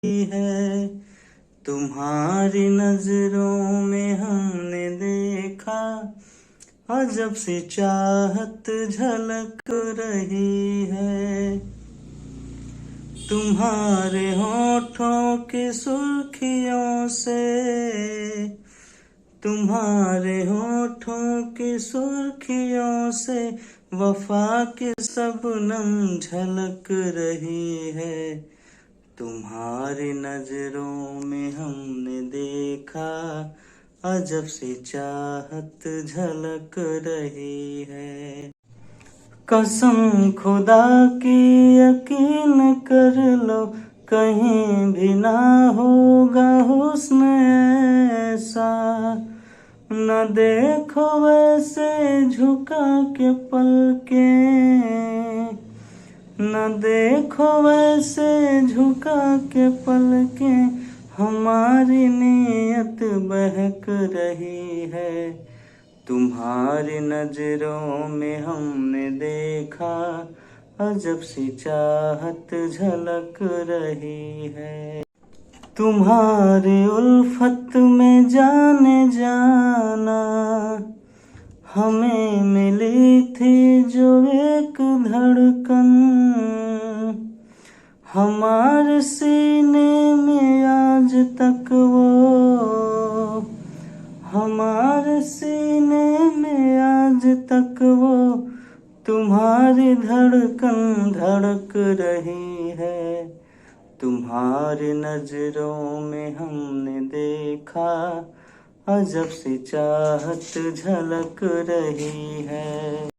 है। तुम्हारी नजरों में हमने देखा अजब सी चाहत झलक रही है। तुम्हारे होठों की सुर्खियों से, तुम्हारे होठों की सुर्खियों से वफा की शबनम झलक रही है। तुम्हारी नजरों में हमने देखा अजब सी चाहत झलक रही है। कसम खुदा की यकीन कर लो, कहीं भी ना होगा हुस्न ऐसा। न देखो वैसे झुका के पलके, न देखो वैसे झुका के पलके, हमारी नीयत बहक रही है। तुम्हारी नजरों में हमने देखा अजब सी चाहत झलक रही है। तुम्हारी उल्फत में जाने जाना हमें मिली थी जो एक धड़कन, हमारे सीने में आज तक वो, हमारे सीने में आज तक वो तुम्हारी धड़कन धड़क रही है। तुम्हारी नजरों में हमने देखा अजब सी चाहत झलक रही है।